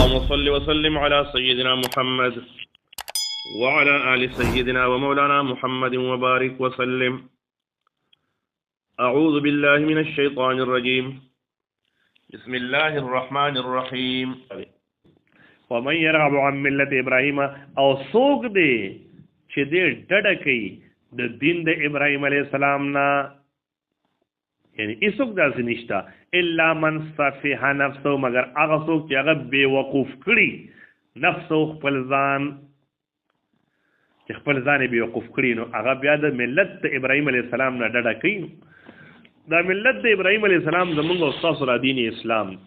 اللهم صل وسلم على سيدنا محمد وعلى آل سيدنا ومولانا محمد وبارك وسلم. أعوذ بالله من الشيطان الرجيم. بسم الله الرحمن الرحيم. ومن يرغب عن ملت ابراهيم او سوق دي چې دې ډډه کوي د دین د ابراهيم عليه السلام نه، یعنی ایسوک داسې نشته الا من صفح نفسه، مگر هغه څوک چې هغه بے وقوف کړي نفسه خپل ځان، چې خپل ځان بے وقوف کړي، نو هغه بیا د ملت د ابراهيم عليه السلام نه ډډه کوي. دا ملت د ابراهيم عليه السلام زمونږ استاد را دین اسلام.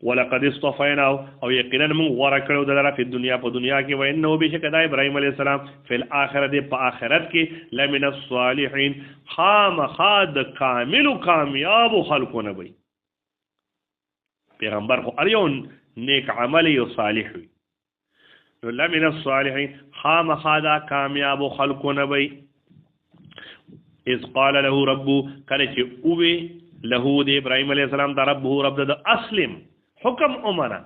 ولقد اصطفيناه او یقینا من غوړه کړو دلته په دنیا کې، وانه بشکدا ابراهيم عليه السلام فی الاخره په آخرت کې لمن الصالحین، خامخاد کامل کامیاب خلقونه وي. پیغمبر خو اریون نیک عمل او صالح وي، نو لمن الصالحین خامخاد کامیاب خلقونه وي. اذ قال له ربه، کله چې اوه له د ابراهيم عليه السلام د ربه رب د اسلم حکم امنا،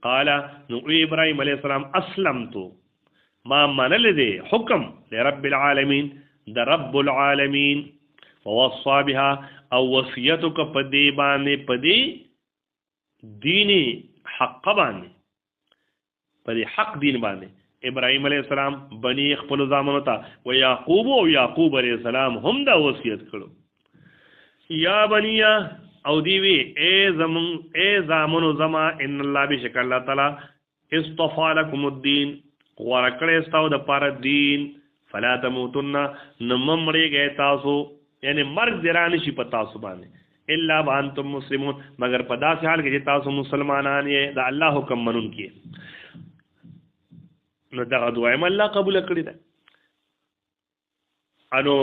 قال نو ابراهيم عليه السلام اسلمتو ما منل دي حکم لرب العالمين د رب العالمين. ووصى بها او وصيتك پدی باندې پدی دینی حق باندې پدی حق دین باندې ابراهيم عليه السلام بني خپل زامنو ته و يعقوب او يعقوب عليه السلام هم دا وصیت کړو. یا بنیا او دیوی اے زامنو زما ان الله بشک الله تعالی اصطفى لكم الدين، غوړه کړی استاو د پاره دین، فلا تموتن نممړی گئے تاسو، یعنی مرګ درانه شي په تاسو باندې الا وانتم مسلمون، مگر په داسې حال کې چې تاسو مسلمانان یې د الله حکم منون کې. نو دغه دعا هم الله قبول کړی ده. انو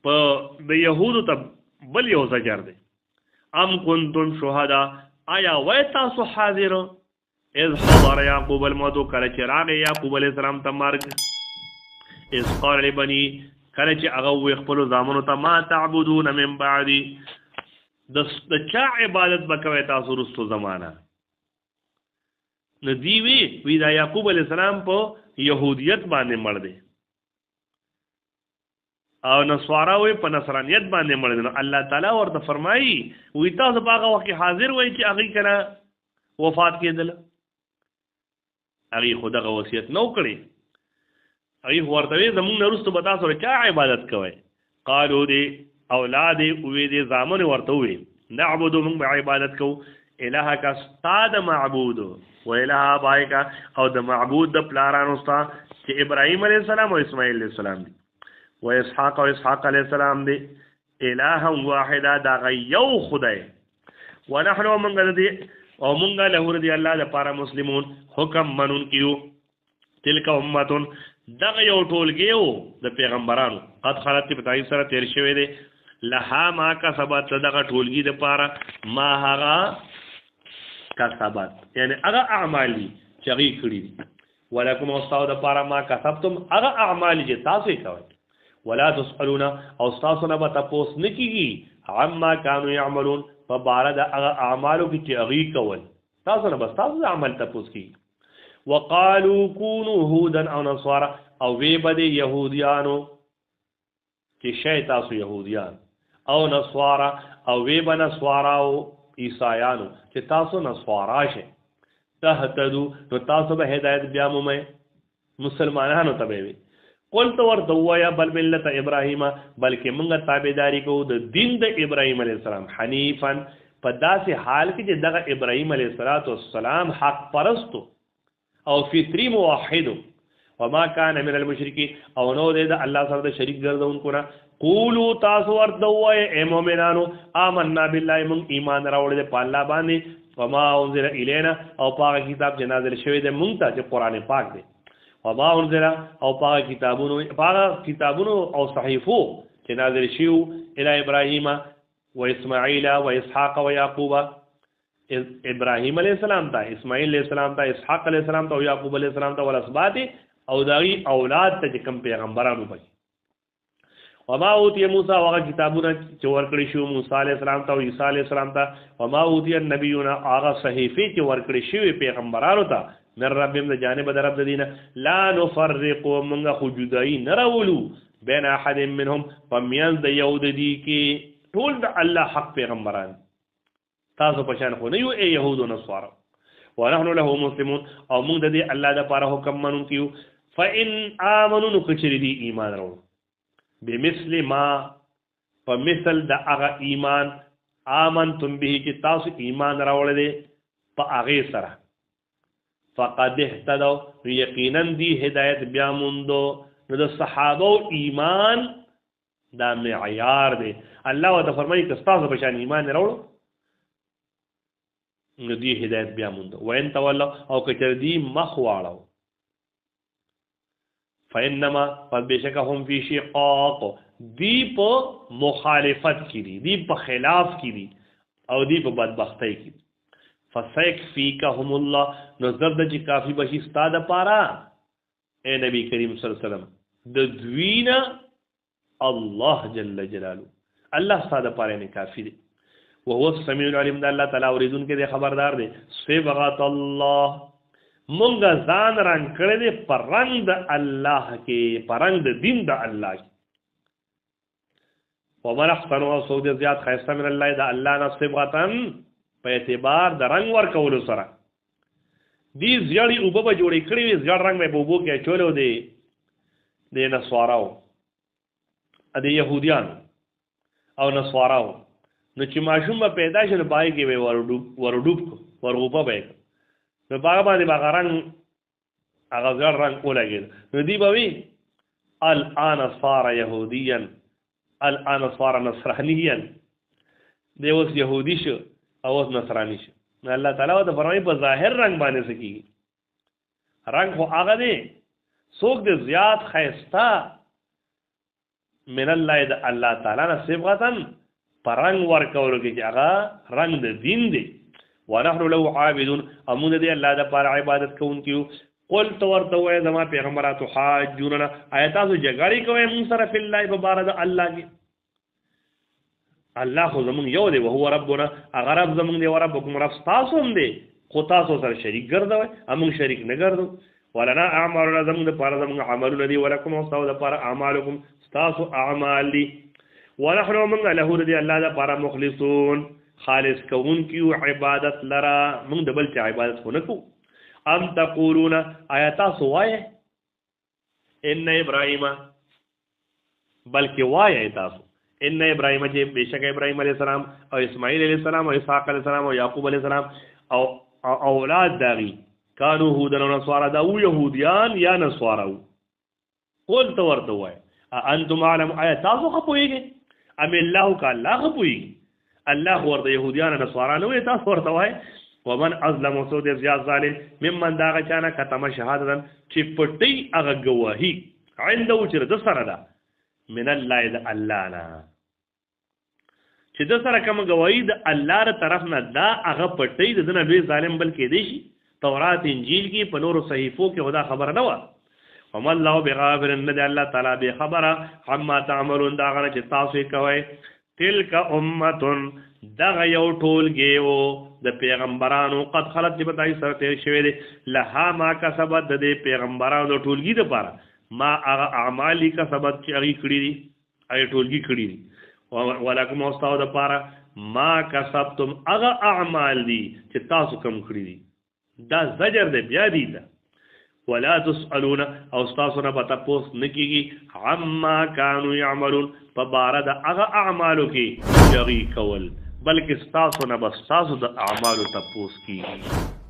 په د يهودو ته بل یو زجر دی، ام کنتم شهدا، آیا وای تاسو حاضر اذ حضر یعقوب الموت، کله چې راغی یعقوب علیہ السلام ته مرګ، اذ قال لبنی، کله چې هغه وی خپل زامنو ته ما تعبدون من بعدی، د چا عبادت وکوي تاسو رستو زمانہ. نو دی وی دا یعقوب علیہ السلام په یهودیت باندې مړ دی او نصارا وی په نصرانیت باندې مړ دي. الله تعالی ورته فرمایي وی تاسو په هغه وخت حاضر وای چې هغه کړه وفات کېدل، هغه خدغه وصیت نو کړی، هغه ورته وی زمونږ نرسته به تاسو چا عبادت کوي. قالو دی اولاد وی دی زامن ورته وی نعبد من عبادت کو الهک استاد معبود و اله ابائک، او د معبود د پلارانو ستا چې ابراهيم عليه السلام او اسماعیل عليه السلام دي، و اسحاق او اسحاق علیہ السلام دی الها واحده، دا یو خدای. ونحن منغ دی او منغ له دی الله د پاره مسلمون حکم منون کیو. تلک امتون، دغه یو ټولګیو د پیغمبرانو قد خلت په تای سره تیر شوی دی، لها ما کسبت، دغه ټولګی د پاره ما هغه کسبت، یعنی هغه اعمال چې هغه کړی دي، ولکم استاو د پاره ما کسبتم، هغه اعمال چې تاسو یې کوئ. ولا تسألون، او تاسو نه به تاسو نکیږي عما كانوا يعملون، په بار د هغه اعمالو کې چې هغه کول، تاسو نه به تاسو عمل تاسو کیږي. وقالوا كونوا هودا او نصارى، او وی بده يهوديانو چې شي تاسو يهوديان، او نصارى او وی بنه نصارى او عیسایانو چې تاسو نصارا شي، تهتدو، نو تاسو به هدایت بیا مومئ، مسلمانانو ته وي. قلت ورته وایا بل ملت ابراهیم، بلکې موږ تابعداري کوو د دین د ابراهیم علیه السلام، حنیفا په داسې حال کې چې دغه ابراهیم علیه السلام حق پرستو او فطری موحد، وما كان من المشرکین، او نو د الله سره د شریک ګرځونکو نه. قولوا تاسو ورته وای اے مؤمنانو آمنا بالله، موږ ایمان راوړل په الله باندې، وما انزل الینا، او پاک کتاب چې نازل شوی دی موږ ته چې قران پاک دی، وما انزل، او پاک کتابونو او صحیفو چې نازل شیو الی ابراهیم و اسماعیل و اسحاق و یعقوب، ابراهیم علیہ السلام ته، اسماعیل علیہ السلام ته، اسحاق علیہ السلام ته او یعقوب علیہ السلام ته، ولاسبات او داغي اولاد ته کوم پیغمبرانو پي. وما اوتی موسی هغه کتابونه چې ورکړي شو موسی علیه السلام ته او عیسی علیه السلام ته وما اوتی النبیون هغه صحیفې چې ورکړي شوی پیغمبرانو ته من ربهم د جانب د رب د دینه لا نفرق موږ خو جدایي نه راولو بین احد منهم فمیان د یو د دې کې ټول د الله حق پیغمبران تاسو په شان خو نه یو ای يهود او نصارا ونحن له مسلمون او موږ د دې الله د لپاره حکم منونکو فإن آمنوا کچری دی ایمان راوړو بمثل ما فمثل د هغه ایمان آمنتم به چې تاسو ایمان راوړل دي په هغه سره فقد اهتدوا یقینا دی هدایت بیا موندو نو د صحابه ایمان دا معیار دی الله وت فرمایي که تاسو په شان ایمان راوړو نو دی هدایت بیا موندو وین تولوا او کچر دی مخ واړو فإنما فبشکهم فی شقاق دی په مخالفت کی دی په خلاف کی دی او دی په بدبختی کی فسيكفيكهم الله نو زرد چې کافی بشي ستاده پارا اے نبی کریم صلی الله علیه وسلم د دوینا الله جل جلاله الله ستاده پارا نه کافی دی وهو السميع العليم د الله تعالی اوریدون کې خبردار دی صبغت الله مونږ ځان رنگ کړی دی پرنګ د الله کې پرنګ د دین د الله کې ومن احسن او سود زیات خیسته من الله د الله نه صبغتن په اعتبار د رنگ ورکولو سره دی زیړی او به جوړې کړې وي زیړ رنگ به بوبو کې چولو دی د نسواراو د يهوديان او نسواراو نو چې ماشوم به پیدا شي نو پای کې به ورډوب ورغوپه به نو باغ باندې باغران هغه زیړ رنگ ولګید نو دی به وی الان صار يهوديا الان صار نصرانيا دی اوس يهودي شو او اوس نصرانی شو الله تعالی د فرمایي په ظاهر رنگ باندې سکی رنگ خو هغه دی څوک د زیات خیستا من الله د الله تعالی نه صبغتن پرنګ ورکولو کې هغه رنگ د دین دی ونحن له عابدون امون دی الله د پر عبادت کوونکو قل تورته وای زما پیغمبراتو حاجوننا آیاتو جګړې کوي مون سره فی الله مبارک الله کې الله خو زمون یو دی او هو ربنا اغرب زمون دی او ربکم رب تاسو هم دی خو تاسو سره شریک ګرځوي امون شریک نه ګرځو ولنا اعمالنا زمون د پاره زمون عملونه دی ولکم او تاسو د پاره اعمالکم تاسو اعمال دی ونحن من له دی الله د پاره مخلصون خالص کون کیو عبادت لرا من د بل چا عبادت خو نکو ام تقولون آیات سوای ان ابراهیم بلکې وای تاسو ان ابراهیم چې بشک ابراهیم علیه السلام او اسماعیل علیه السلام او اسحاق علیه السلام او یعقوب علیه السلام او اولاد داغي كانوا هودا و نصارى دا يهوديان یا نصارى قل تورته وای انتم عالم آیات تاسو خپويږي ام الله کا الله خپويږي الله ورته يهوديان نصارى نو تاسو ورته وای ومن ازلم سود زیاد ظالم ممن داغه چانه ختم شهادت چې پټي هغه گواهی عنده چې د سره ده من الله د الله نه چې د سره کوم گواهی د الله تر طرف نه دا هغه پټي د نبی ظالم بلکې دی شي تورات انجیل کې په نورو صحیفو کې خدا خبر نه و وم الله بغافر ان الله تعالی به خبره عما تعملون دا غره چې تاسو کوي تلک امه دغه یو ټولګیو د پیغمبرانو قد خلت چې بدای سره تیر شوی دی لها ما کسبت د پیغمبرانو ټولګي د پاره ما هغه اعمالی کسبت چې هغه کړی دي هغه ټولګي کړی دي ولکم استاو د پاره ما کسبتم هغه اعمال دي چې تاسو کوم کړی دي دا زجر دی بیا دی دا ولا تسالون او تاسو نه پتا پوس نکیږي عما كانوا يعملون فبارد هغه اعمالو کې جری کول بلکې تاسو نه بس تاسو د اعمالو تپوس کیږي